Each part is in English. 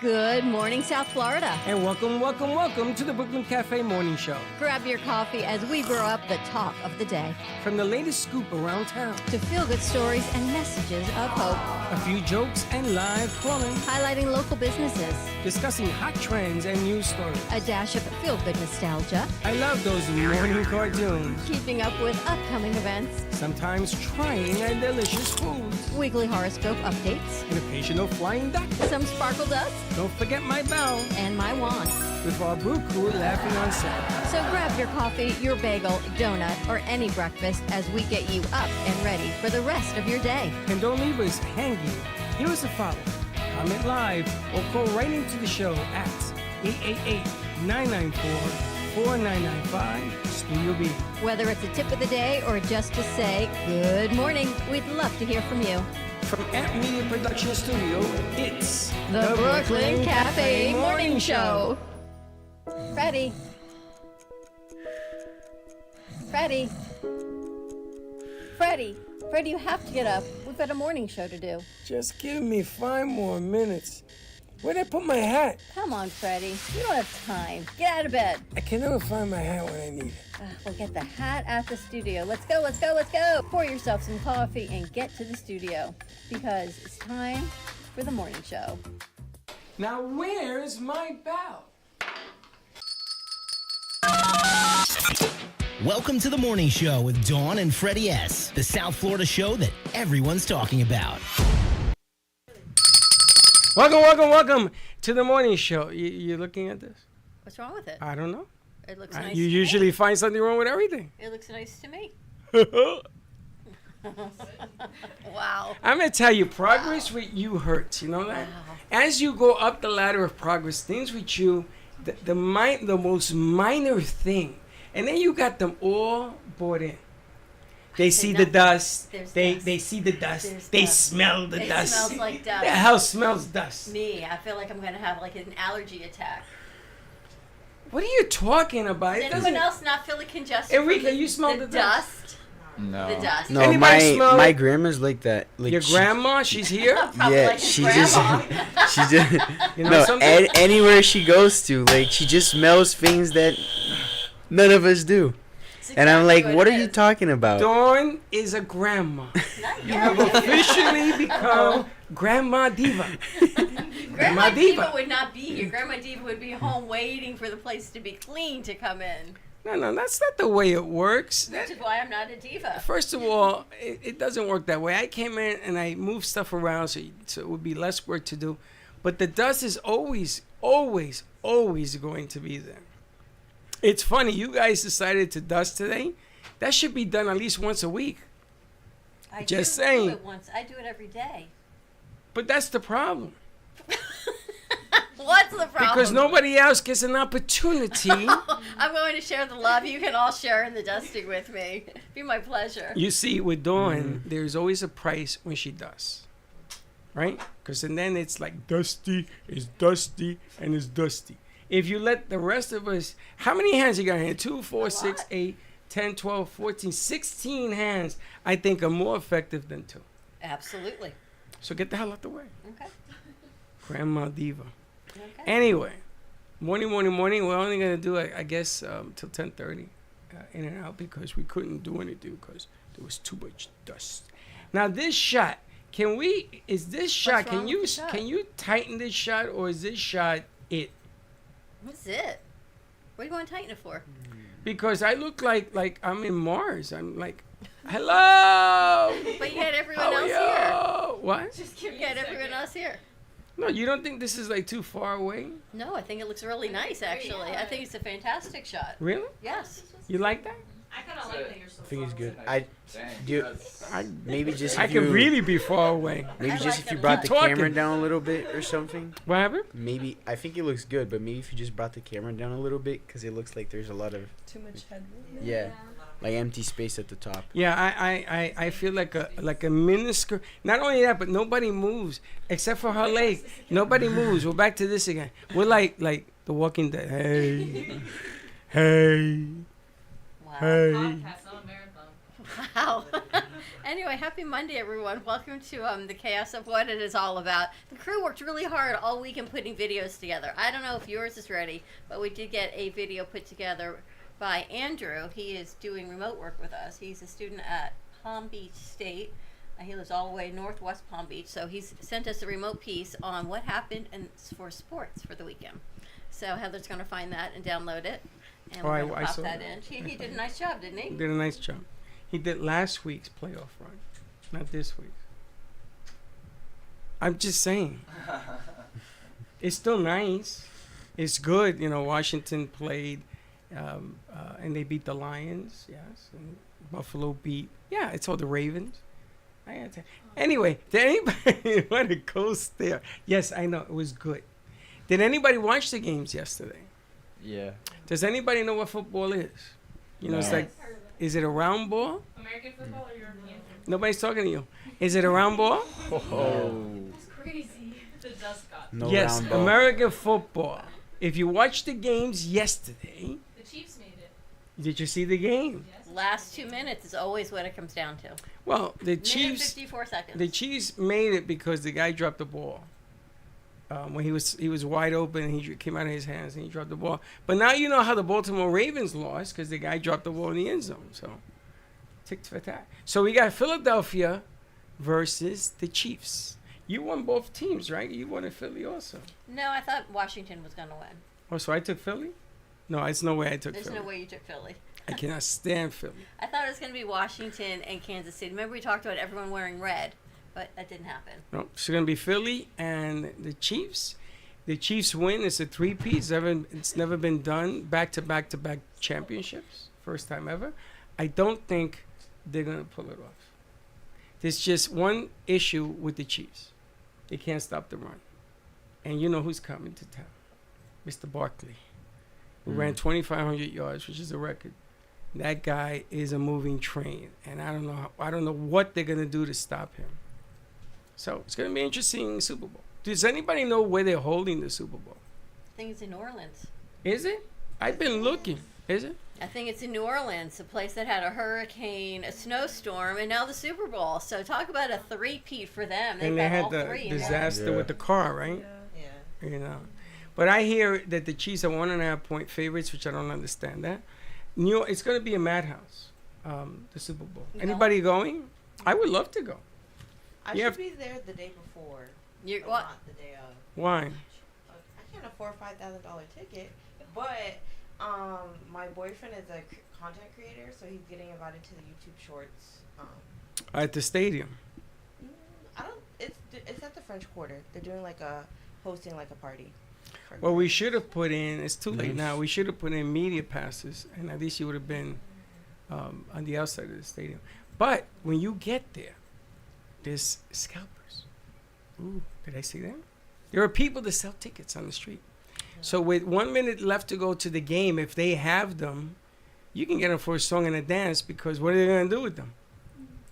Good morning, South Florida. And welcome to the Brooklyn Cafe Morning Show. Grab your coffee as we brew up the talk of the day. From the latest scoop around town to feel-good stories and messages of hope. A few jokes and live calling. Highlighting local businesses. Discussing hot trends and news stories. A dash of feel-good nostalgia. I love those morning cartoons. Keeping up with upcoming events. Sometimes trying a delicious foods. Weekly horoscope updates. An occasional flying duck. Some sparkle dust. Don't forget my bell. And my wand. With our brew crew laughing on set. So grab your coffee, your bagel, donut, or any breakfast as we get you up and ready for the rest of your day. And don't leave us hanging. Give us a follow. Comment live or call right into the show at 888-994-4995 Studio B. Whether it's a tip of the day or just to say good morning, we'd love to hear from you. From Amp Media Production Studio, it's the Brooklyn Cafe Morning Show. Freddie, you have to get up. We've got a morning show to do. Just give me 5 more minutes. Where'd I put my hat? Come on, Freddie. You don't have time. Get out of bed. I can never find my hat when I need it. We'll get the hat at the studio. Let's go. Pour yourself some coffee and get to the studio because it's time for the morning show. Now, where's my bell? Welcome to the morning show with Dawn and Freddie S., the South Florida show that everyone's talking about. Welcome to the morning show. You looking at this? What's wrong with it? I don't know. It looks nice. You usually find something wrong with everything. It looks nice to me. Wow. I'm going to tell you, progress with you hurts. You know that? Wow. As you go up the ladder of progress, things with you, the most minor thing. And then you got them all bought in. They see the dust. They see the dust. They smell the dust. It smells like dust. The house smells dust. Me, I feel like I'm going to have like an allergy attack. What are you talking about? Does anyone else not feel the congestion? Enrique, you smell the dust? No. The dust. No, my grandma's like that. Like your grandma, she's here? Yeah, like she just you know anywhere she goes to, like she just smells things that none of us do. And I'm like, what are you talking about? Dawn is a grandma. You have officially become Grandma Diva. Grandma Diva would not be here. Grandma Diva would be home waiting for the place to be clean to come in. No, that's not the way it works. Which is why I'm not a diva. First of all, it doesn't work that way. I came in and I moved stuff around so it would be less work to do. But the dust is always going to be there. It's funny, you guys decided to dust today. That should be done at least once a week. I Just do saying. Do it once. I do it every day. But that's the problem. What's the problem? Because nobody else gets an opportunity. I'm going to share the love. You can all share in the dusting with me. Be my pleasure. You see, with Dawn, there's always a price when she dusts. Right? Because then it's like dusty, and it's dusty. If you let the rest of us, how many hands you got here? 2, 4, 6, 8, 10, 12, 14, 16 hands, I think are more effective than 2. Absolutely. So get the hell out the way. Okay. Grandma Diva. Okay. Anyway, morning. We're only going to do, I guess, till 10:30 in and out because we couldn't do anything because there was too much dust. Now, this shot, can you tighten this shot or is this shot it? What's it? What do you want to tighten it for? Because I look like I'm in Mars. I'm like, hello. But you had everyone else here. What? You had everyone else here. No, you don't think this is like too far away? No, I think it looks really nice, actually. I think it's a fantastic shot. Really? Yes. You like that? I kind of like that you're so I think it's good. I could really be far away. Maybe just if you brought the camera down a little bit or something. What happened? Maybe I think it looks good, but maybe if you just brought the camera down a little bit, because it looks like there's a lot of too much headroom. Yeah, like empty space at the top. Yeah, I feel like a minuscule. Not only that, but nobody moves except for her leg. Nobody moves. We're back to this again. We're like The Walking Dead. Hey. Wow. Hey. Wow. Anyway, happy Monday, everyone. Welcome to the chaos of what it is all about. The crew worked really hard all weekend putting videos together. I don't know if yours is ready, but we did get a video put together by Andrew. He is doing remote work with us. He's a student at Palm Beach State. He lives all the way northwest Palm Beach, so he's sent us a remote piece on what happened for sports for the weekend. So Heather's going to find that and download it, and we're going to pop that in. He did a nice job, didn't he? He did a nice job. He did last week's playoff run, not this week's. I'm just saying. It's still nice. It's good. You know, Washington played, and they beat the Lions, yes. And Buffalo beat, it's all the Ravens. Anyway, did anybody want to coast there? Yes, I know. It was good. Did anybody watch the games yesterday? Yeah. Does anybody know what football is? You know, it's like, is it a round ball? American football or European? Nobody's talking to you. Is it a round ball? Oh. That's crazy. The dust got. No Yes, round ball. American football. If you watched the games yesterday, The Chiefs made it. did you see the game? Yes. Last 2 minutes is always what it comes down to. Well, the Minute Chiefs, 54 seconds. the Chiefs made it because the guy dropped the ball. When he was wide open, and he came out of his hands and he dropped the ball. But now you know how the Baltimore Ravens lost because the guy dropped the ball in the end zone. So, tick for tack. So we got Philadelphia versus the Chiefs. You won both teams, right? You won in Philly also. No, I thought Washington was going to win. Oh, so I took Philly? No, it's no way I took There's Philly. no way you took Philly. I cannot stand Philly. I thought it was going to be Washington and Kansas City. Remember we talked about everyone wearing red, but that didn't happen. No, it's going to be Philly and the Chiefs. The Chiefs win. It's a three-peat. It's never been done. Back-to-back championships. First time ever. I don't think they're going to pull it off. There's just one issue with the Chiefs. They can't stop the run. And you know who's coming to town. Mr. Barkley, who ran 2,500 yards, which is a record. That guy is a moving train. And I don't know what they're going to do to stop him. So it's going to be interesting Super Bowl. Does anybody know where they're holding the Super Bowl? I think it's in New Orleans. Is it? I've been looking. Is it? I think it's in New Orleans, a place that had a hurricane, a snowstorm, and now the Super Bowl. So talk about a three-peat for them. And they had the disaster with the car, right? Yeah. You know. But I hear that the Chiefs are 1.5-point favorites, which I don't understand that. It's going to be a madhouse, the Super Bowl. You Anybody going? I would love to go. I You should have- be there the day before, You're, but what? not the day of. Why? I can't afford a $5,000 ticket, but my boyfriend is a content creator, so he's getting invited to the YouTube Shorts. At the stadium. I don't. It's at the French Quarter. They're doing hosting a party. Well, we should have put in, it's too late now, we should have put in media passes, and at least you would have been on the outside of the stadium. But when you get there, there's scalpers. Ooh, did I see that? There are people that sell tickets on the street. So with 1 minute left to go to the game, if they have them, you can get them for a song and a dance, because what are they going to do with them?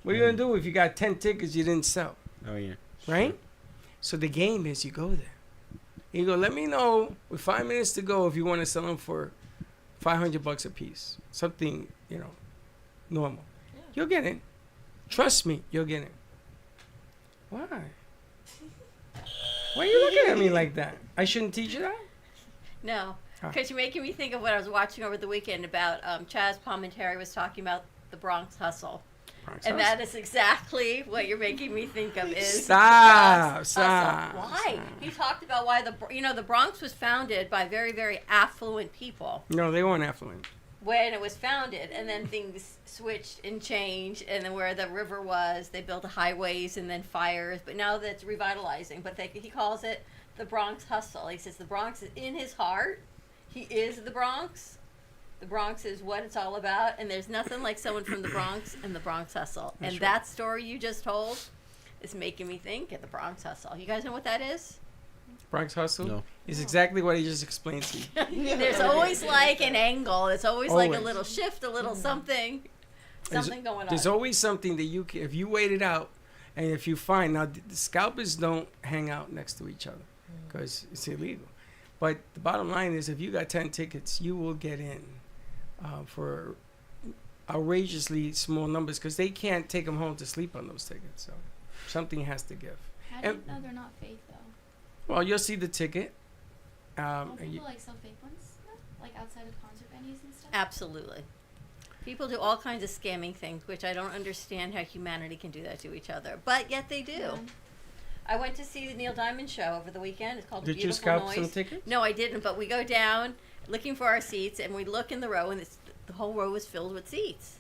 What are you going to do if you got 10 tickets you didn't sell? Oh, yeah. Right? So the game is you go there. You go, let me know with 5 minutes to go if you want to sell them for $500 a piece. Something, normal. Yeah. You'll get in. Trust me, you'll get in. Why? Why are you looking at me like that? I shouldn't teach you that? No, Ah. because you're making me think of what I was watching over the weekend about Chaz Palminteri was talking about the Bronx hustle. Bronx And Hustle. that is exactly what you're making me think of is Stop, Bronx stop, hustle. Why? stop. He talked about why the Bronx was founded by very, very affluent people No, they weren't affluent. when it was founded, and then things switched and changed, and then where the river was, they built highways and then fires, but now that's revitalizing. But he calls it the Bronx hustle. He says the Bronx is in his heart. He is the Bronx. The Bronx is what it's all about, and there's nothing like someone from the Bronx and the Bronx hustle. That's And right. that story you just told is making me think of the Bronx hustle. You guys know what that is? Bronx Hustle No. is exactly what he just explained to you. There's always like an angle. There's always like a Always. little shift, a little something going on. There's always something that you can, if you wait it out, and if you find, now the scalpers don't hang out next to each other because it's illegal. But the bottom line is, if you got 10 tickets, you will get in for outrageously small numbers because they can't take them home to sleep on those tickets. So something has to give. How do you know they're not fake though? Well, you'll see the ticket. Don't and people like sell fake ones? Like outside of concert venues and stuff? Absolutely. People do all kinds of scamming things, which I don't understand how humanity can do that to each other, but yet they do. Yeah. I went to see the Neil Diamond show over the weekend. It's called Did Beautiful you scalp Noise. some tickets? No, I didn't, but we go down looking for our seats, and we look in the row, and the whole row is filled with seats.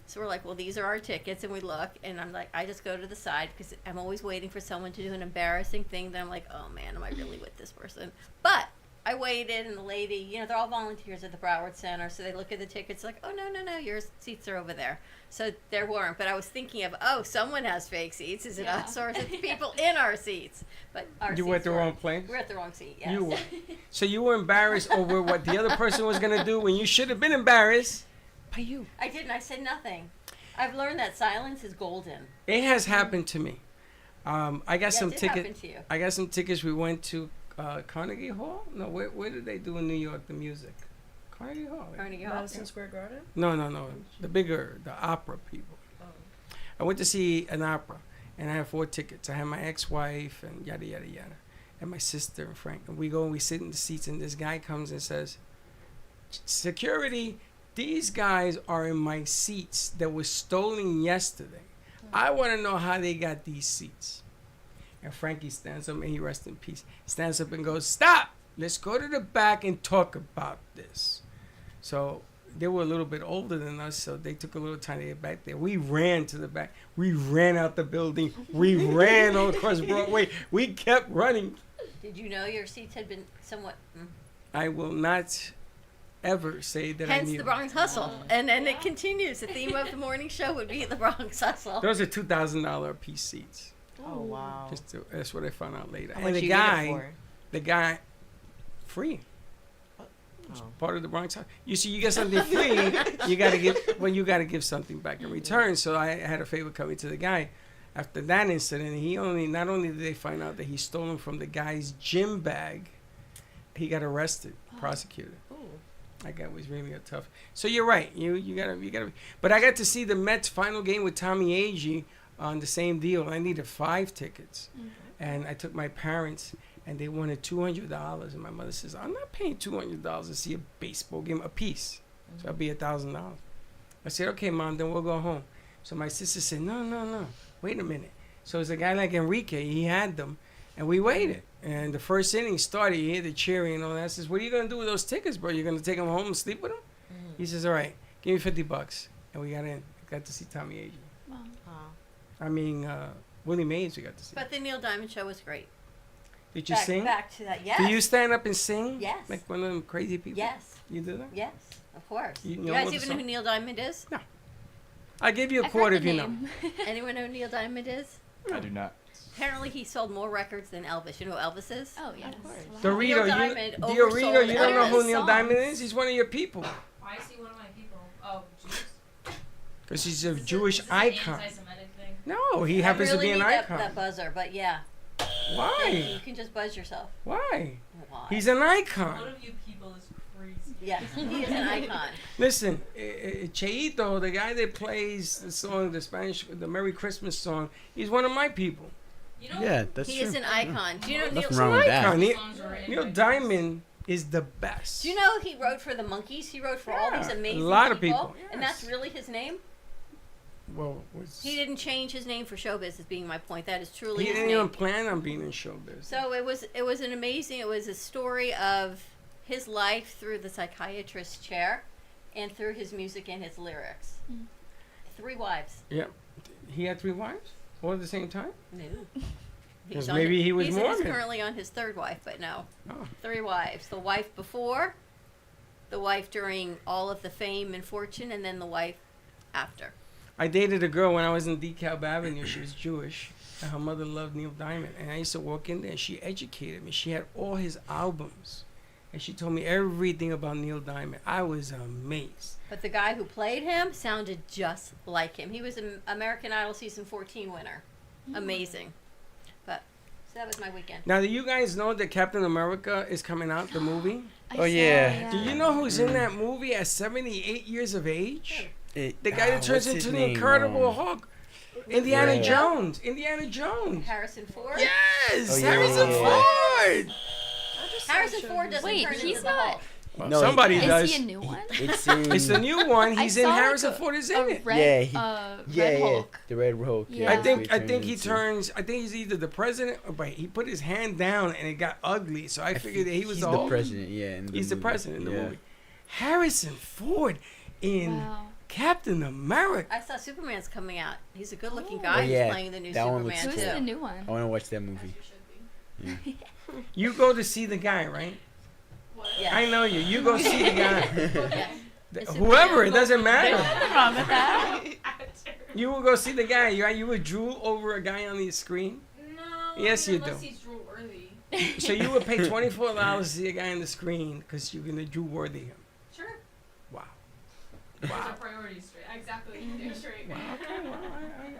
So we're like, well, these are our tickets, and we look, and I'm like, I just go to the side because I'm always waiting for someone to do an embarrassing thing. Then I'm like, oh man, am I really with this person? But I waited, and the lady, you know, they're all volunteers at the Broward Center, so they look at the tickets like, oh, no, your seats are over there. So there weren't, but I was thinking of, oh, someone has fake seats. Is it Yeah. us, or is it the people in our seats? But our You were at seats the were- wrong place? We're at the wrong seat, yes. You were. So you were embarrassed over what the other person was going to do when you should have been embarrassed by you. I didn't. I said nothing. I've learned that silence is golden. It has happened to me. I got some it did tickets. happen to you. I got some tickets. We went to Carnegie Hall. No, where did they do in New York the music? Carnegie Hall. right? Carnegie Hall. Madison Square Garden. No. The opera people. I went to see an opera, and I had 4 tickets. I had my ex-wife and yada yada yada, and my sister and Frank. And we go and we sit in the seats, and this guy comes and says, "Security, these guys are in my seats that were stolen yesterday. I want to know how they got these seats." And Frankie stands up, and he rests in peace. Stands up and goes, "Stop! Let's go to the back and talk about this." So they were a little bit older than us, so they took a little time to get back there. We ran to the back. We ran out the building. We ran all across Broadway. We kept running. Did you know your seats had been somewhat... I will not ever say that I Hence knew. the Bronx Hustle. And it continues. The theme of the morning show would be the Bronx Hustle. Those are $2,000 a piece seats. Oh wow. That's what I found out later. How And much the you get it guy, for? free. Oh. Part of the Bronx. You see, you get something free, you gotta give something back in return. So I had a favor coming to the guy. After that incident, not only did they find out that he stolen from the guy's gym bag, he got arrested, prosecuted. That guy was really a tough. So you're right. You gotta. But I got to see the Mets final game with Tommy Agee on the same deal. I needed 5 tickets, and I took my parents. And they wanted $200, and my mother says, "I'm not paying $200 to see a baseball game a piece, so it'll be $1,000." I said, "Okay, Mom, then we'll go home." So my sister said, "No, wait a minute." So it's a guy like Enrique, he had them, and we waited. And the first inning started, you hear the cheering and all that. I says, "What are you gonna do with those tickets, bro? You're gonna take them home and sleep with them?" He says, "All right, give me $50," and we got in. Got to see Tommy Agee. Wow. I mean, Willie Mays, we got to see. But the Neil Diamond show was great. Did you sing? Back to that, yes. Do you stand up and sing? Yes. Like one of them crazy people? Yes. You do that? Yes, of course. You You know guys what even the know who Neil Diamond is? I give you a I've quarter heard if the you know. name. Anyone know who Neil Diamond is? I do not. Apparently he sold more records than Elvis. You know who Elvis is? Oh, yes. Of course. Wow. Dorito, Diamond Dorito, oversold you don't know who Elvis Neil songs. Diamond is? He's one of your people. Why is he one of my people? Oh, Jews. Because he's a Is this Jewish is this icon. An anti-Semitic thing? No, he happens I really to be an need icon. That buzzer, but yeah. You Why? can just buzz yourself. Why? Why? He's an One icon. of you people is crazy. Yes, he is an icon. Listen, Cheito, the guy that plays the song, the Merry Christmas song, he's one of my people. You know, Yeah, that's He true. is an icon. Do you know Neil? Nothing wrong with that. Icon. Neil, songs are in Neil my Diamond is the best. Do you know he wrote for the Monkees? He wrote for all these Yeah, amazing a lot of people, and that's yes. really his name. Well, He didn't change his name for showbiz. Is being my point. That is truly he his didn't name. even plan on being in showbiz. So it was an amazing. It was a story of his life through the psychiatrist's chair, and through his music and his lyrics. 3 wives. Yeah. He had 3 wives? All at the same time? No. Because maybe he was he's Mormon. currently on his 3rd wife, but no. Oh. 3 wives. The wife before, the wife during all of the fame and fortune, and then the wife after. I dated a girl when I was in DeKalb Avenue. She was Jewish. And her mother loved Neil Diamond. And I used to walk in there and she educated me. She had all his albums. And she told me everything about Neil Diamond. I was amazed. But the guy who played him sounded just like him. He was an American Idol season 14 winner. Amazing. But so that was my weekend. Now, do you guys know that Captain America is coming out, the movie? I Oh, saw, yeah. Do you know who's in that movie at 78 years of age? The guy that turns what's his into the name? Incredible Hulk. Indiana Yeah. Jones. Indiana Jones. Harrison Ford. Yes, Oh, yeah, Harrison yeah. Ford. Harrison Ford doesn't Wait, turn he's into the not- Hulk. Well, No, somebody he- does. Is he a new one? It's in. It's the new one. I He's in saw, like, Harrison Ford is in a it. red, Yeah, Red Hulk. the Red Hulk. Yeah. I that's what think he into. turns. I think he's either the president, but he put his hand down and it got ugly. So I figured that he was He's the the Hulk. president. Yeah, in He's the movie. president in the Yeah. movie. Harrison Ford in Wow. Captain America. I saw Superman's coming out. He's a good-looking Oh. guy. Oh, yeah. He's playing the new That one Superman looks Who's cool. the too. new one? I want to watch that movie. You go to see the guy, right? Yeah. I know you. You go see the guy. Yeah. It's Whoever, it Superman. doesn't matter. Nothing wrong with that. You will go see the guy. You would drool over a guy on the screen. No. Yes, you unless do. he's drool worthy. So you would pay $24 to see a guy on the screen because you're gonna drool worthy him. Sure. Wow. There's Wow. our priorities straight. Exactly. They're straight. Wow. Okay. Well,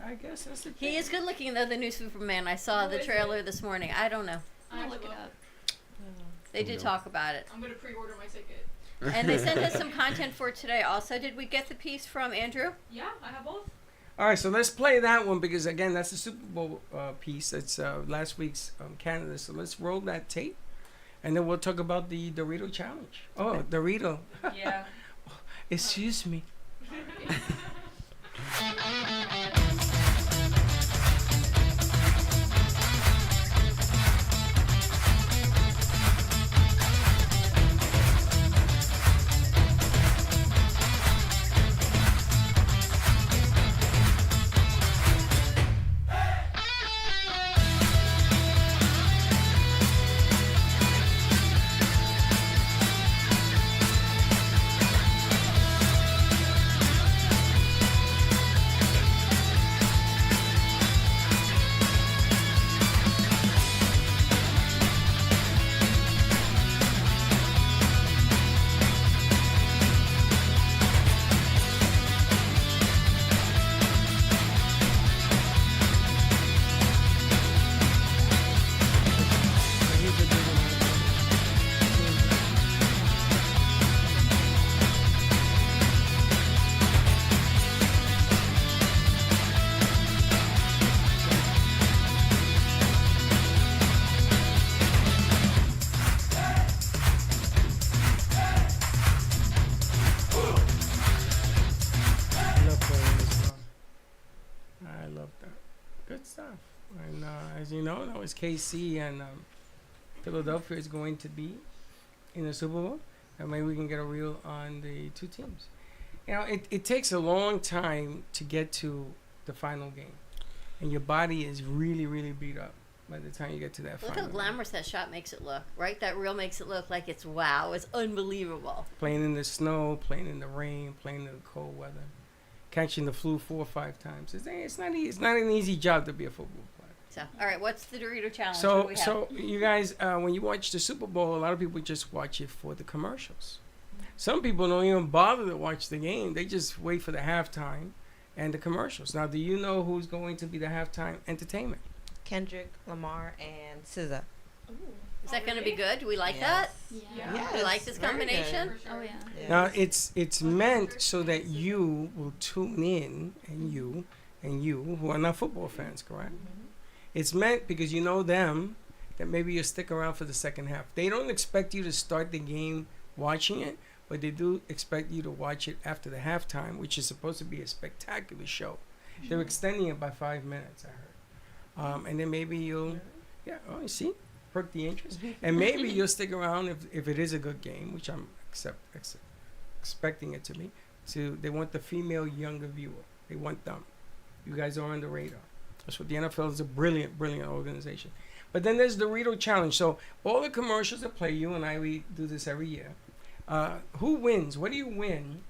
I guess that's the. He is good looking though. The new Superman. I saw the Who is trailer it? this morning. I don't know. I I'll have look to it look. up. They did No. talk about it, I'm gonna pre-order my ticket. and they sent us some content for today. Also, did we get the piece from Andrew? Yeah, I have both. All right, so let's play that one because again, that's the Super Bowl piece. That's last week's Canada. So let's roll that tape, and then we'll talk about the Dorito challenge. Oh, Dorito. Yeah. Excuse me. I love playing this song. I love that. Good stuff. And as you know, that was KC and Philadelphia is going to be in the Super Bowl. And maybe we can get a reel on the two teams. You know, it takes a long time to get to the final game. And your body is really, really beat up by the time you get to that Look final how game. glamorous that shot makes it look, right? That reel makes it look like it's wow. It's unbelievable. Playing in the snow, playing in the rain, playing in the cold weather, catching the flu 4 or 5 times. It's not an easy job to be a football player. So, all right, what's the Dorito challenge? What do So, we have? so you guys, when you watch the Super Bowl, a lot of people just watch it for the commercials. Some people don't even bother to watch the game. They just wait for the halftime and the commercials. Now, do you know who's going to be the halftime entertainment? Kendrick Lamar and SZA. Is that going to be good? Do we like that? Yeah. Yeah. You like this very good. combination? For sure. Oh yeah. Yes. Now, it's meant so that you will tune in, and you who are not football fans, correct? It's meant because you know them, that maybe you'll stick around for the second half. They don't expect you to start the game watching it, but they do expect you to watch it after the halftime, which is supposed to be a spectacular show. They're extending it by 5 minutes, I heard. And then maybe you'll, you see, perk the interest. And maybe you'll stick around if it is a good game, which I'm expecting it to be. They want the female younger viewer. They want them. You guys are on the radar. That's what the NFL is, a brilliant, brilliant organization. But then there's the Dorito Challenge. So all the commercials that play, you and I, we do this every year. Who wins? What do you win?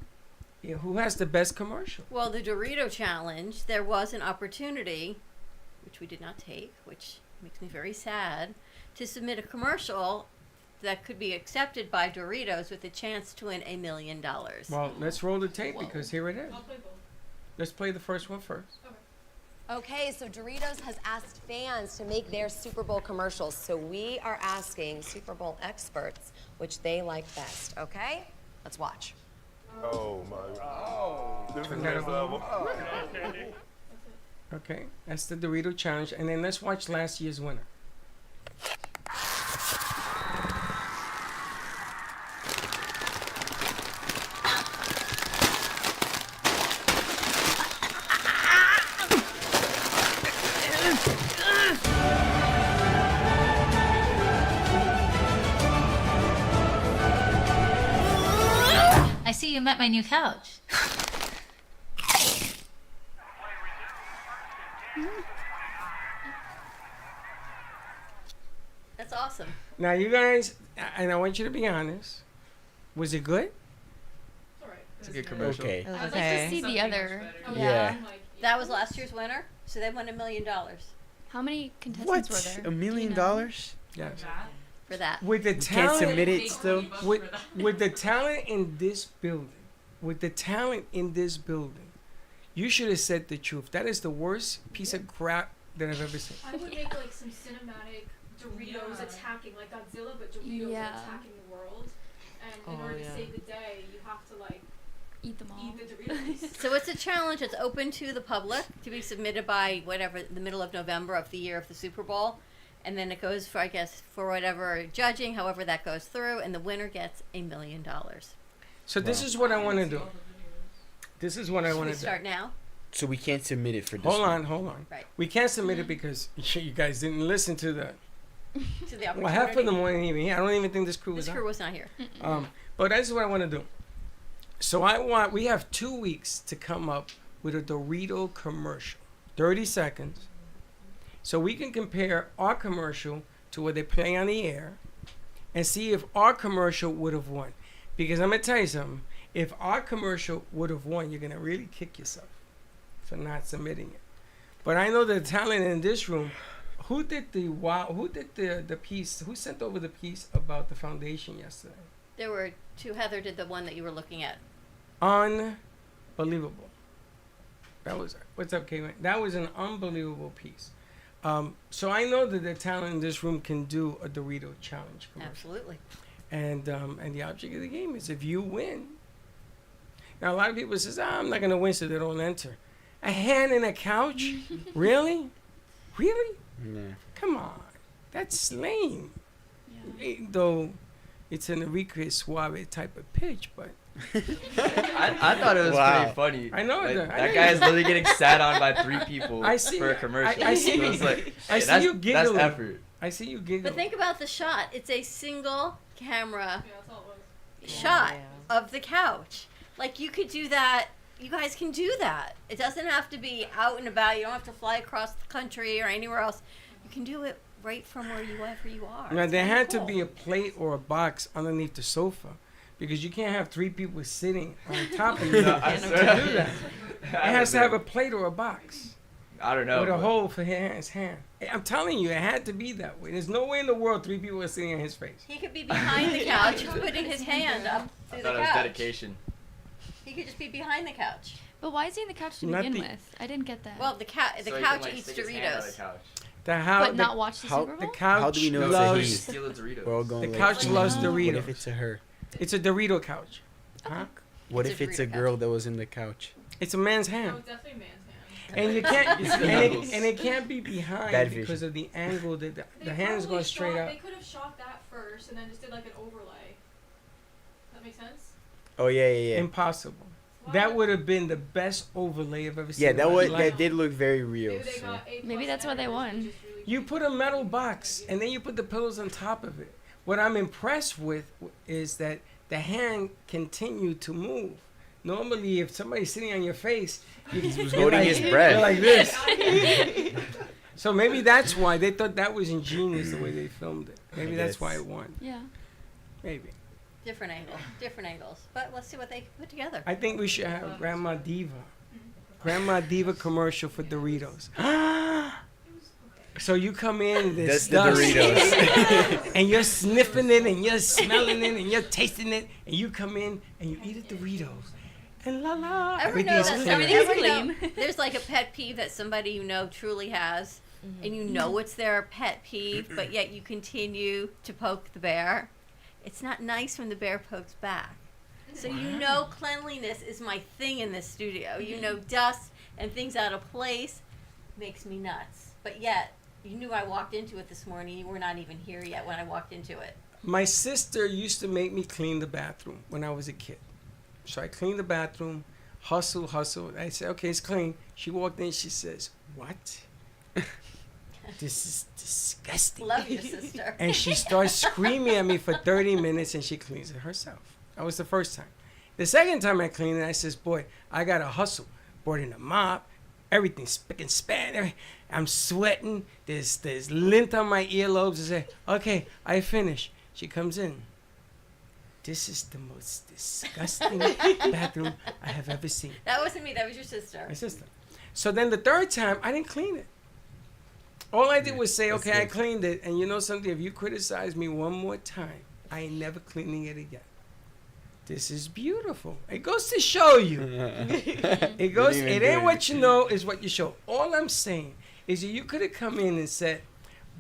Yeah, who has the best commercial? Well, the Dorito challenge, there was an opportunity, which we did not take, which makes me very sad, to submit a commercial that could be accepted by Doritos with a chance to win $1 million. Well, let's roll the tape because here it is. I'll play both. Let's play the first one first. Okay, so Doritos has asked fans to make their Super Bowl commercials. So we are asking Super Bowl experts which they like best, okay? Let's watch. Oh my. Okay, that's the Dorito challenge, and then let's watch last year's winner. I see you met my new couch. That's awesome. Now, you guys, and I want you to be honest. Was it good? It's alright. It's a good commercial. Okay. I'd like Okay. to see the other. Yeah. That was last year's winner, so they won $1 million How many contestants What? were there? $1 million? Do you know? Yes. for that. With the Can't talent, submit it still. with the talent in this building, you should have said the truth. That is the worst piece of crap that I've ever seen. I would make like some cinematic Doritos attacking, like Godzilla, but Doritos Yeah. are attacking the world. And in order to save the day, you have to like Eat them all. eat the Doritos. So it's a challenge. It's open to the public to be submitted by whatever the middle of November of the year of the Super Bowl, and then it goes for, I guess, for whatever judging, however that goes through, and the winner gets $1 million. So this is what I want to do. This is what I Should want we to do. start now? So we can't submit it for this Hold one. on. Right. We can't submit it because you guys didn't listen to the. To the opportunity. Well, half of them weren't even here. I don't even think this crew was This on. crew was not here. But this is what I want to do. So we have 2 weeks to come up with a Dorito commercial, 30 seconds, so we can compare our commercial to what they play on the air, and see if our commercial would have won. Because I'm gonna tell you something. If our commercial would have won, you're gonna really kick yourself for not submitting it. But I know the talent in this room. Who did the piece? Who sent over the piece about the foundation yesterday? There were two. Heather did the one that you were looking at. Unbelievable. That was what's up, Kayla? That was an unbelievable piece. So I know that the talent in this room can do a Dorito challenge commercial. Absolutely. And the object of the game is if you win. Now a lot of people says, I'm not gonna win, so they don't enter. A hand in a couch? Really? Really? Yeah. Come on, that's lame. Though it's an Enrique Suave type of pitch, but I thought it was Wow. pretty funny. I know Like, that. I that know guy you- is literally getting sat on by 3 people I see- for a commercial. I see So you- it's like, I see that's, you that's giggling. effort. I see you giggle. But think about the shot. It's a single camera Yeah, that's all it was. shot of the couch. Like you could do that. You guys can do that. It doesn't have to be out and about. You don't have to fly across the country or anywhere else. You can do it right from wherever you are. Now It's there kinda had to cool. be a plate or a box underneath the sofa, because you can't have 3 people sitting on top of you No, I to swear. do that. It has to have a plate or a box I don't know. with a but hole for his hand. I'm telling you, it had to be that way. There's no way in the world 3 people are sitting on his face. He could be behind the couch, putting his hand up I through thought the it was couch. dedication. He could just be behind the couch. But why is he in the couch to Not begin the- with? I didn't get that. Well, the So he can, couch like, eats stick his hand on the Doritos. couch. but not watch the how- Super The Bowl? couch How do we know it's a loves, he? Steal the Doritos. We're all going the like, couch loves Oh. Doritos. What if it's a her? It's a Dorito couch. Huh? What It's if a it's a Dorito girl that was in the couch? It's a man's No, hand. it's definitely a man's hand. And you can't, It's the and knuckles. it can't be behind Bad because vision. of the angle that the They hand's probably going straight shot- up. They could have shot that first and then just did like an overlay. That make sense? Oh yeah. Impossible. Why That not? would have been the best overlay I've ever seen. Yeah, in that my was life. that did look very real. Maybe they So. got A+ Maybe that's why they editors, won. which is really You cool. put a metal box and then you put the pillows on top of it. What I'm impressed with is that the hand continued to move. Normally, if somebody's sitting on your face, you was you're holding like, his you're breath. like this. So maybe that's why they thought that was ingenious the way they filmed it. Maybe that's why it won. Yeah. Maybe. Different angles. But let's see what they can put together. I think we should have Grandma Diva. Grandma Diva commercial for Doritos. So you come in, there's That's the dust, Doritos. and you're sniffing it, and you're smelling it, and you're tasting it, and you come in and you eat a Doritos, and la la, Ever know everything's that clear. somebody Everything's ever know, clean. there's like a pet peeve that somebody you know truly has, and you know it's their pet peeve, but yet you continue to poke the bear. It's not nice when the bear pokes back. So you know cleanliness is my thing in this studio. You know dust and things out of place makes me nuts. But yet, you knew I walked into it this morning. You were not even here yet when I walked into it. My sister used to make me clean the bathroom when I was a kid. So I cleaned the bathroom, hustle. I said, okay, it's clean. She walked in, she says, what? This is disgusting. Love your sister. And she starts screaming at me for 30 minutes and she cleans it herself. That was the first time. The second time I cleaned it, I says, boy, I got to hustle. Brought in a mop, everything spick and span. I'm sweating. There's lint on my earlobes. I say, okay, I finished. She comes in. This is the most disgusting bathroom I have ever seen. That wasn't me. That was your sister. My sister. So then the third time, I didn't clean it. All I did was say, okay, I cleaned it. And you know something? If you criticize me one more time, I ain't never cleaning it again. This is beautiful. It goes to show you. It goes. It ain't what you know, is what you show. All I'm saying is that you could have come in and said,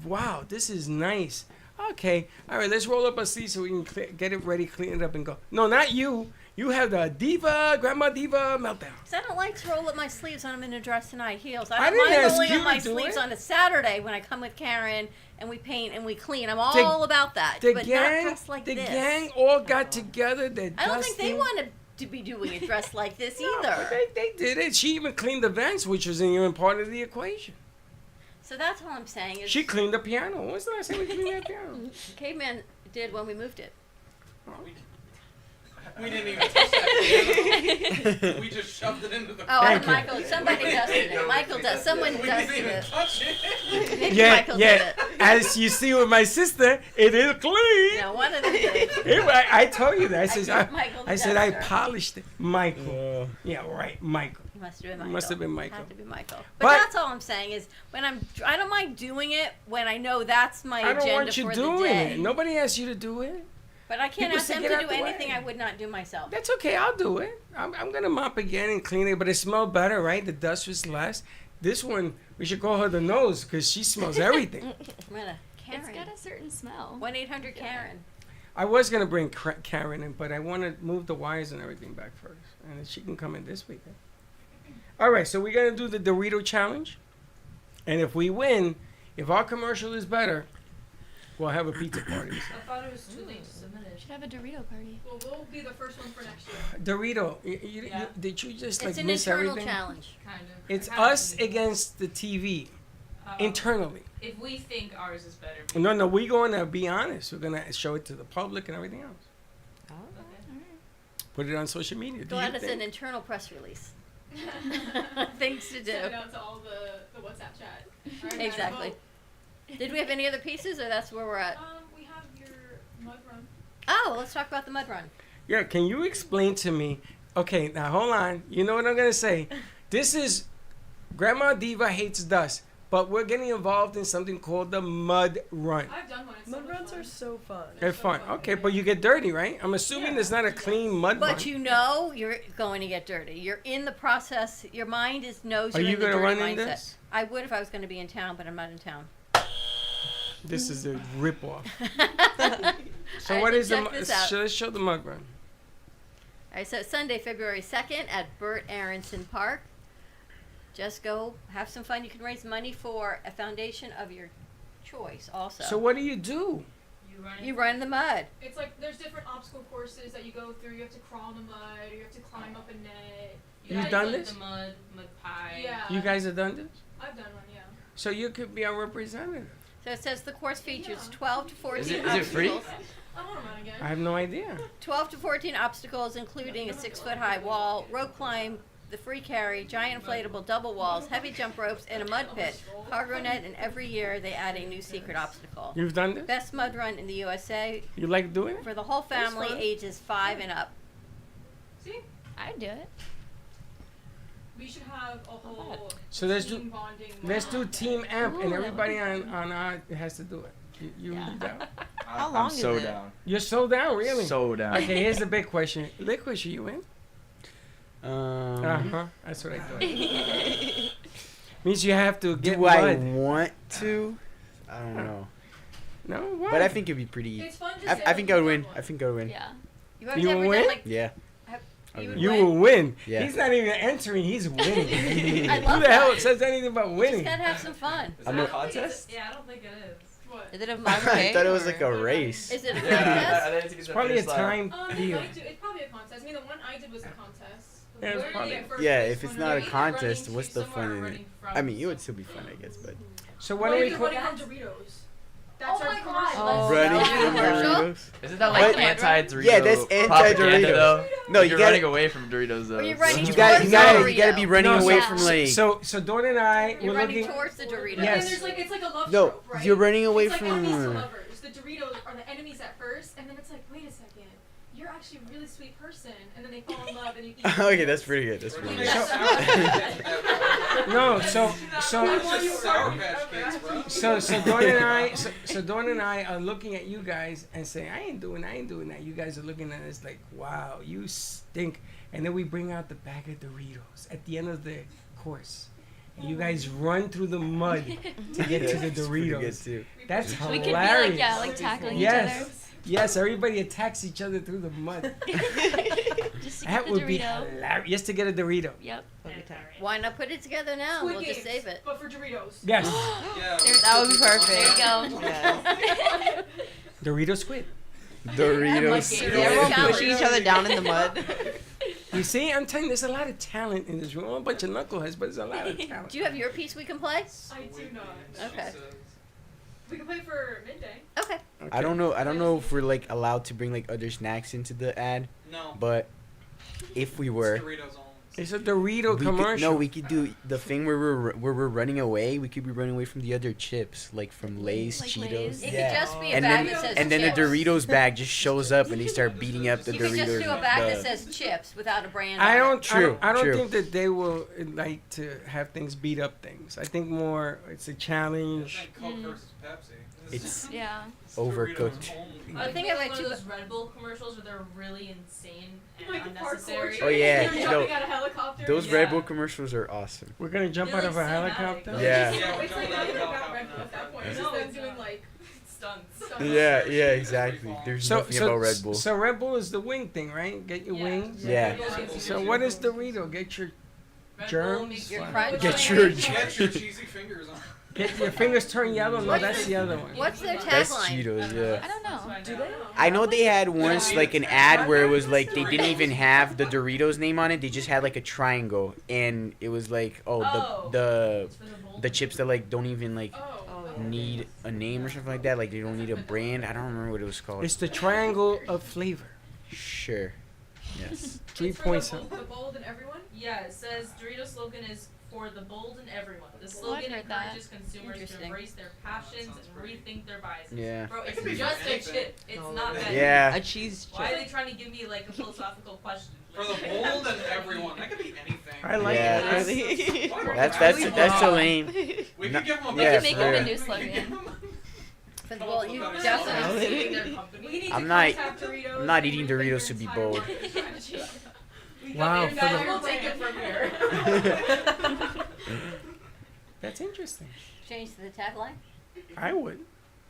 wow, this is nice. Okay, all right, let's roll up our sleeves so we can get it ready, clean it up, and go. No, not you. You have the Grandma Diva meltdown. Because I don't like to roll up my sleeves when I'm in a dress and high heels. I don't didn't mind ask rolling you up my to do sleeves it. on a Saturday when I come with Karen and we paint and we clean. I'm all about that. The but gang, not dressed like the this. gang all got together. I don't think they wanted to be doing a dress like this either. They did it. She even cleaned the vents, which was even part of the equation. So that's all I'm saying. Is She cleaned the piano. When's the last time we cleaned that piano? Caveman did when we moved it. We didn't even touch that piano. We just shoved it into the and Michael, somebody dusted it. Michael does. Someone We dusted didn't even it. touch it. Maybe Michael did it. As you see with my sister, it is clean. No, one of them did. I told you that. I said, Michael the I said I duster. polished it. Michael. Yeah, right. Michael. Must have been Michael. Must have been Michael. Had to be Michael. But But- that's all I'm saying is I don't mind doing it when I know that's my I don't agenda want you for doing the day. it. Nobody asked you to do it. But I can't People ask say them get to out do the anything way. I would not do myself. That's okay. I'll do it. I'm going to mop again and clean it, but it smelled better, right? The dust was less. This one, we should call her the nose because she smells everything. I'm gonna Karen. It's got a certain smell. 1-800 Karen. I was going to bring Karen in, but I want to move the wires and everything back first. And then she can come in this weekend. All right, so we're going to do the Dorito challenge. And if we win, if our commercial is better, we'll have a pizza party. I thought it was too late to submit it. Should have a Dorito party. Well, we'll be the first one for next year. Dorito, Yeah. did you just It's like an miss internal everything? challenge. Kind of. It's Kind of. us against the TV internally. If we think ours is better. No, we're going to be honest. We're going to show it to the public and everything else. Put it on social media. Do you Glad it's think? an internal press release. Things to do. Send it out to all the WhatsApp chat. All right, guys, Exactly. vote. Did we have any other pieces, or that's where we're at? We have your mud run. Oh, well, let's talk about the mud run. Yeah, can you explain to me? Okay, now hold on. You know what I'm gonna say? This is Grandma Diva hates dust, but we're getting involved in something called the mud run. I've done one. It's Mud runs are so fun. They're fun. Okay, but you get dirty, right? I'm assuming there's not a clean mud run. But you know you're going to get dirty. You're in the process. Your mind knows Are you're you in the gonna dirty run in mindset. this? I would if I was going to be in town, but I'm not in town. This is a ripoff. So All what right, is the? check this out. Let's show the mud run. All right, so Sunday, February 2nd at Burt Aronson Park. Just go have some fun. You can raise money for a foundation of your choice also. So what do you do? You run in the mud. It's like there's different obstacle courses that you go through. You have to crawl in the mud. You have to climb up a net. You've done this? The mud pie. Yeah. You guys have done this? I've done one, yeah. So you could be our representative. So it says the course features 12 to 14 Is it obstacles. free? I want to run again. I have no idea. 12 to 14 obstacles, including a 6-foot-high wall, rope climb, the free carry, giant inflatable double walls, heavy jump ropes, and a mud pit, cargo net, and every year they add a new secret obstacle. You've done this? Best mud run in the USA You like doing it? for the whole family, fun. ages 5 and up. See? I'd do it. We should have a whole So let's team do bonding. let's do Team Amp, Ooh, and that would everybody be on fun. our has to do it. You down? How long I'm is so it? down. You're so down, really? So down. Okay, here's the big question. Liquid, are you in? That's what I thought. Means you have to get Do I mud. want to? I don't know. No, why? But I think it'd be pretty. It's fun to I say, think like, I would you win. done one. I think I would win. Yeah. You've You ever win? done like Yeah. you You would will win. Yeah. He's not even entering. He's winning. I Who love the hell that. says anything about You winning? just gotta have some fun. Is it a contest? Yeah, I don't think it is. What? Is it a I thought it was like a race. Is it a I contest? didn't think It's the probably a finish line. time It deal. might do, it's probably a contest. I mean, the one I did was a contest. Yeah, it's Where did you probably- get first Yeah, place? if it's When not you're a either contest, running what's to the somewhere fun or in it? running from I mean, it would still be fun, I guess, but So Well, when are we? you're Co- running from Doritos. That's Oh our my God, commercial. let's running go. from Commercial? Doritos. Isn't that like What? anti-Dorito? Yeah, that's propaganda, anti-Dorito. though? No, you You're gotta- running away from Doritos though. Or you're so- running You towards gotta the be Dorito. running No, away so- from like. So Dawn and I You're were running looking. towards the Dorito. And Yes. then there's like it's like a love No, trope, right? you're running away it's like from. enemies to lovers. The Doritos are the enemies at first, and then it's like, wait a second, you're actually a really sweet person, and then they fall in love, and you eat. Okay, that's pretty good. That's pretty good. No, so Sour Patch Kids, bro. so Dawn and I are looking at you guys and saying, I ain't doing that. You guys are looking at us like, wow, you stink. And then we bring out the bag of Doritos at the end of the course. And you guys run through the mud to get to the That's pretty good, Doritos. too. That's We could be hilarious. like, yeah, like tackling each Yes. other. Yes, everybody attacks each other through the mud. Just to That get the would be Dorito. hilarious. Just to get a Dorito. Yep. Why not put it together now? Squid We'll just Games, save it. but for Doritos. Yes. Yeah. That would be perfect. There you go. Yes. Dorito squid. Doritos. Everyone Challenge. pushing each other down in the mud. You see, I'm telling you, there's a lot of talent in this room. We're a bunch of knuckleheads, but there's a lot of talent. Do you have your piece we can play? I do not. Okay. We can play for midday. Okay. I don't know if we're like allowed to bring like other snacks into the ad, No. but if we were, It's Doritos only. It's a Dorito we commercial. we could do the thing where we're running away. We could be running away from the other chips, like from Lay's, Like Cheetos. Lay's? It Yeah. could just be a And bag then that says and then the chips. Doritos bag just shows up and they start beating up the You Doritos. could just do a bag the- that says chips without a brand I on don't. it. True, I don't true. think that they will like to have things beat up things. I think more it's a It's challenge. like Coke versus Pepsi. It's Yeah. overcooked. Doritos only. I think I went one to of those Red Bull commercials where they're really insane and Like unnecessary. parkour Oh, yeah. You're No. jumping out of helicopter. Those Yeah. Red Bull commercials are awesome. We're gonna jump They're out of a like helicopter. cinematic. Yeah. Yeah, we're It's going like not to even the about Red helicopter Bull at that point. now. It's No, just them it's doing not. like Stunts. stuff. Yeah, exactly. There's nothing about Red Bull. So Red Bull is the wing thing, right? Get your Yeah. wings. Yeah. So what is Dorito? Get your Red Bull germs. makes Your you- crunch. Get your Get your cheesy fingers on. Get your fingers turn yellow. No, that's the other one. What's their That's tagline? Cheetos, yeah. I don't know. Do they? I know they had once like an ad where it was like they didn't even have the Doritos name on it. They just had like a triangle, and it was like the chips that like don't even like need a name or something like that. Like they don't need a brand. I don't remember what it was called. It's the triangle of flavor. Sure. Yes. 3 points. The bold and everyone. Yeah, it says Doritos slogan is for the bold and everyone. The I've slogan heard that. encourages consumers to Interesting. embrace their passions and rethink their biases. Yeah. Bro, It it's could be just for a anything. chip. It's not that. Yeah. A cheese chip. Why are they trying to give me like a philosophical question? For the bold and everyone. That could be anything. I like Yeah. that. Really? That's the lane. We No- could give them a yeah, We can make for up a real. new slogan. Well, you Really? definitely. Saving their company. We need I'm to not- contact Doritos I'm not and eating rethink their Doritos to be entire bold. marketing strategy. Wow. You guys will take it from here. That's interesting. Change to the tagline. I would.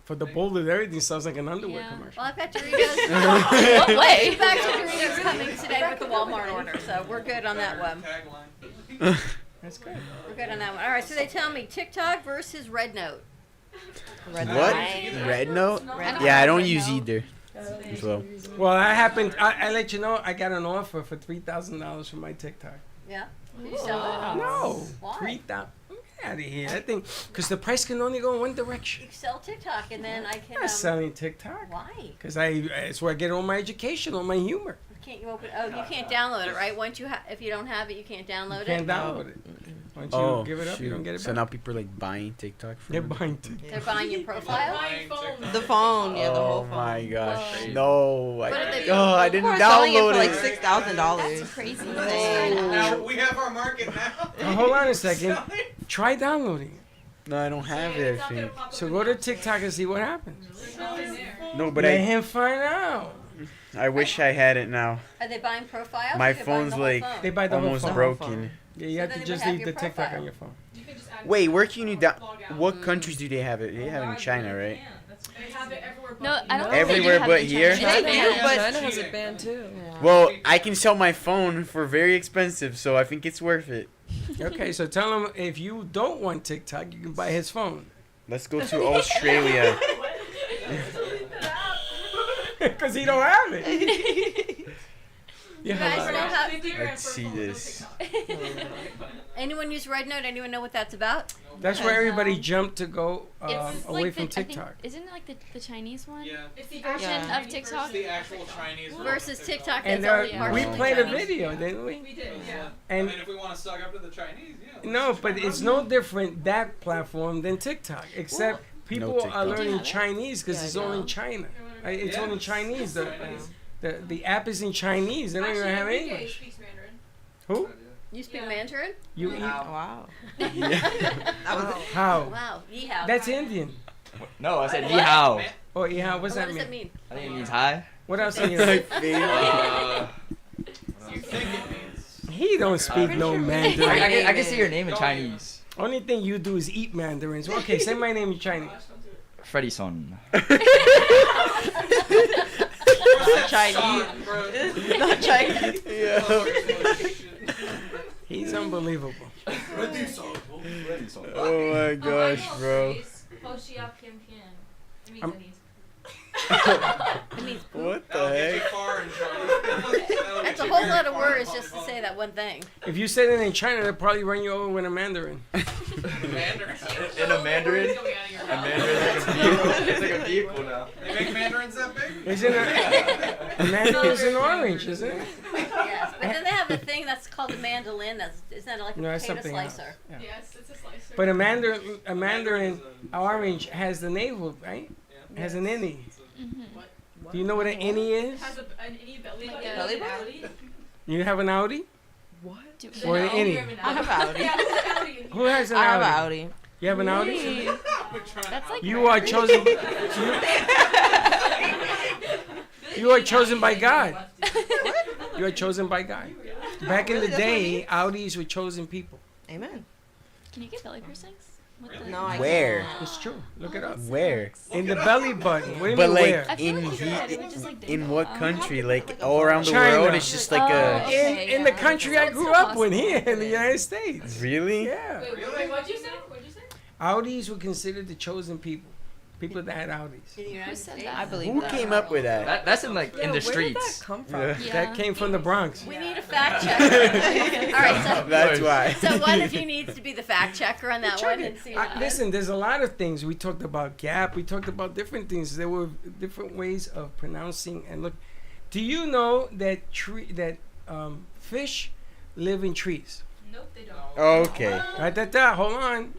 For the bold and everything sounds like an underwear Yeah. commercial. Well, I've got Doritos. What way? Back to Doritos coming today with the Walmart order, so we're good on that one. Tagline. That's good. We're good on that one. All right, so they tell me TikTok versus Red Note. Red What? Line. Red Note? Red Yeah, I don't Red use Note. either. As well. Well, I happened. I let you know. I got an offer for $3,000 for my TikTok. Yeah. Did you sell it? No. Why? 3,000. Get out of here. That thing, because the price can only go in one direction. You sell TikTok, and then I can. I'm not selling TikTok. Why? Because it's where I get all my education, all my humor. Can't you open? Oh, you can't download it, right? Once you if you don't have it, you can't download You can't it. download it. Once you Oh, give it up, you don't get it so back. now people are like buying TikTok from They're it? buying TikTok. They're buying your profile. Buying phones. The phone, yeah, the Oh whole phone. my gosh. Whoa. No. What did they- Oh, I People didn't are selling it download for like it. $6,000. That's crazy. Now we have our market now. Now, hold on a second. Try downloading it. No, I don't have it, I think. So go to TikTok and see what happens. There's nothing there. No, but Let I him find out. wish I had it now. Are they buying profiles? My or they're buying phone's the whole like phone? They buy the almost whole phone. broken. Yeah, you So have then to they just would have leave the your TikTok profile. on your phone. You can just add Wait, where can you log out. What countries do they have it? They have it in China, right? That's They have it everywhere. No, I don't Everywhere think but they here? have it in China. But China has it banned too. Well, I can sell my phone for very expensive, so I think it's worth it. Okay, so tell him if you don't want TikTok, you can buy his phone. Let's go to Australia. Because he don't have it. You guys know how? Let's see this. Anyone use Red Note? Anyone know what that's about? That's where everybody jumped to go It's away like from the, I think- TikTok. isn't it like the Chinese one? Yeah. It's the Version of TikTok? It's the actual Chinese one. Versus TikTok And that's only we partially played a Chinese. video, didn't we? We did, yeah. I And mean, if we want to suck up to the Chinese, yeah. no, but it's no different that platform than TikTok, except people TikTok. are learning Yeah. Chinese because Yeah, it's I all know. in China. It's Yeah. all in Chinese. Chinese. The app is in Chinese. They don't even have Enrique English. speaks Mandarin. Who? You speak Yeah. Mandarin? You eat? Wow. How? Wow. Yeehaw. That's Indian. No, I said ni hao. Oh yeah, what's What that does mean? that mean? I think it means hi. What else? Are you You think it means? he don't speak no Mandarin. I can see your name in Chinese. Only thing you do is eat mandarins. Okay, say my name in Chinese. Freddy Son. Chinese. Not Chinese. He's unbelievable. Oh my gosh, bro. I'm- It means What the That'll get you heck? far in China. that's a whole lot of words just to say that one thing. If you said it in China, they'll probably run you over with a Mandarin. Mandarin. In a Mandarin? A Mandarin is like a vehicle. It's like a vehicle now. They make mandarins that big? Isn't it? A Mandarin's an orange, isn't it? Yes, but then they have a thing that's called a mandolin. Isn't that like a No, that's potato something else. slicer? Yeah. Yes, it's a slicer. But a Mandarin orange has the navel, right? Has an innie. Do you know what an innie It is? has an innie belly button. a belly Audi. You have an Audi? Do- Or an No, innie? you have an I have an Audi. Yeah, there's an Audi in Who here. has an I have Audi? an Audi. You have an Audi? That's like You are chosen. You are chosen by God. You are chosen by God. Back in the Really? That's what it day, means? Audis were chosen people. Amen. Can you get belly piercings? With the- No, I Where? can't. It's true. Look it up. Where? In the belly button. What do you But mean like where? I feel in like you could, it would just, like, in dangle. what country? Like all around the China. world? It's just like Oh, a. okay. In the yeah. country I That's grew still up with, possible. here in the United States. Really? Yeah. Wait, what'd you say? What'd you say? Audis were considered the chosen people. People that had Audis. In the United Who said States? that? I believe Who that. came up with that? That's in like in the Where did that streets. come from? Yeah. Yeah. That came from the Bronx. We need a fact checker. All right, That's why. so one of you needs to be the fact checker on that Check one it. and see. Listen, there's a lot of things. We talked about gap. We talked about different things. There were different ways of pronouncing and look. Do you know that fish live in trees? Nope, they don't. Okay. Right, hold on.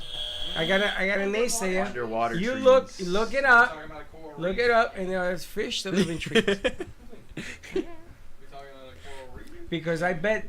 I got a naysayer. Underwater You trees. look it up. Talking about a coral Look reef. it up, and there's fish that live in trees. We talking about a coral reef? Because I bet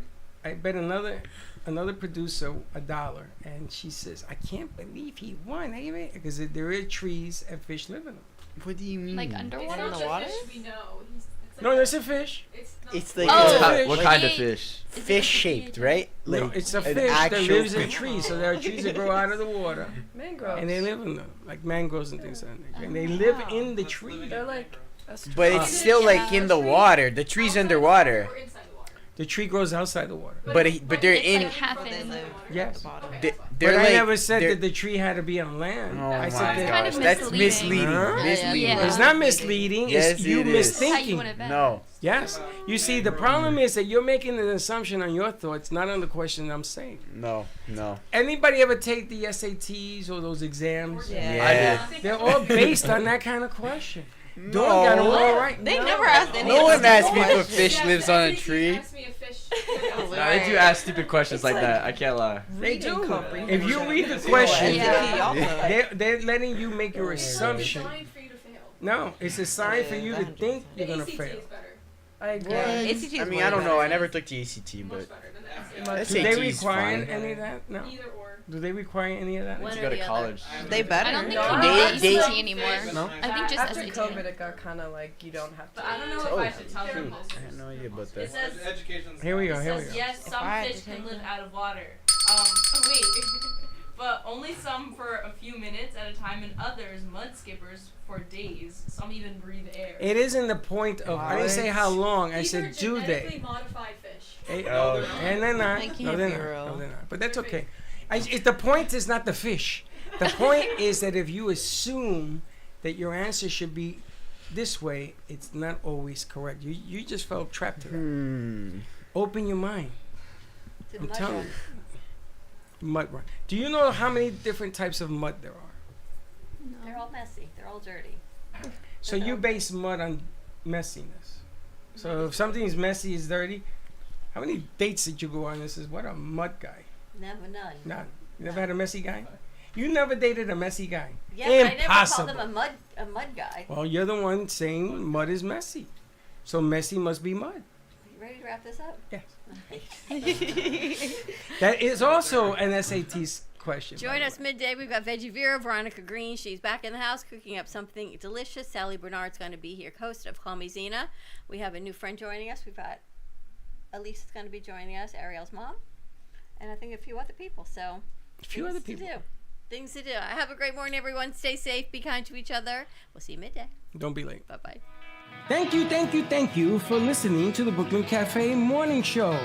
another producer $1, and she says, I can't believe he won. Because there are trees and fish live in them. What do you mean? Like It's underwater? not the water? the fish we know. It's No, like there's a fish. It's not It's like Oh, a What fish. kind of fish? fish shaped, right? Like No, it's a an fish that actual lives in fish. trees. So there are trees that grow out of the water, Mangroves. and they live in them, like mangroves and things like that. And they live in the tree. They're like. That's But it's still like in the water. The tree's underwater. Or inside the water. The tree grows outside the water. But they're It's in. like half They in. live Yes. at the bottom. They're But like. I never said they're- that the tree had to be on land. Oh I my said Kind that of gosh, that's misleading. Huh? Misleading. Yeah. it's not misleading. Yes, It's you it is. How you misthinking. would have bet. No. Yes. You see, the problem is that you're making an assumption on your thoughts, not on the question I'm saying. No. Anybody ever take the SATs or those exams? Yeah. They're all based on that kind of question. No. Dawn got them all right. They never asked any No of one those asked me if a questions. fish lives on a tree. Ask me a fish. Nah, they do ask stupid questions like that. I can't lie. They do. comprehension. If you read the question, Yeah. they're letting you make your assumption. Designed for you to fail. No, it's a sign for you to think you're going to ACT fail. is better. I agree. ACT is I mean, way I don't know. better. I never took the ACT, Much but better than the Do they SAT is require fine. any of that? No. Either or. Do they require any of that? One To or go to the other. college. They better. I don't think No. you need They- ACT anymore. No? I think just After SAT. COVID, it got kind of like you don't have to. But I don't know Oh, if I should tell them shoot. this. I had no idea about It that. says, Here we go. it Here we says go. yes, some I fish had can to live take out of water. Wait. But Only some for a few minutes at a time, and others, mud skippers, for days. Some even breathe air. It isn't the point of. I didn't say how long. I These said are do genetically they. modified fish. And they're not. They can't No, they're be not. real. No, they're not. But that's okay. The point is not the fish. The point is that if you assume that your answer should be this way, it's not always correct. You just felt trapped to that. Open your mind. To the I'm mud telling run. you. Mud run. Do you know how many different types of mud there are? They're all messy. They're all dirty. So you base mud on messiness. So if something's messy, it's dirty. How many dates did you go on? This is what a mud guy. Never none. None. You never had a messy guy? You never dated a messy guy. Yeah, but I never Impossible. called him a mud guy. Well, you're the one saying mud is messy. So messy must be mud. You ready to wrap this up? Yes. Okay. That is also an SAT question. Join us midday. We've got Veggie Vera, Veronica Green. She's back in the house cooking up something delicious. Sally Bernard's going to be here, host of Call Me Zena. We have a new friend joining us. We've got Elise is going to be joining us, Ariel's mom, and I think a few other people. So, Things to do. Have a great morning, everyone. Stay safe. Be kind to each other. We'll see you midday. Don't be late. Bye-bye. Thank you for listening to the Brooklyn Cafe Morning Show.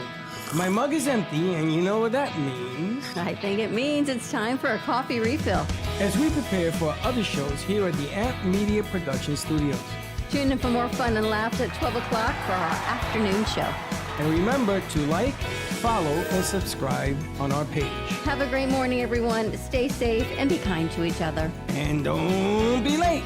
My mug is empty, and you know what that means. I think it means it's time for a coffee refill. As we prepare for other shows here at the Amp Media Production Studios. Tune in for more fun and laughs at 12 o'clock for our afternoon show. And remember to like, follow, and subscribe on our page. Have a great morning, everyone. Stay safe and be kind to each other. And don't be late.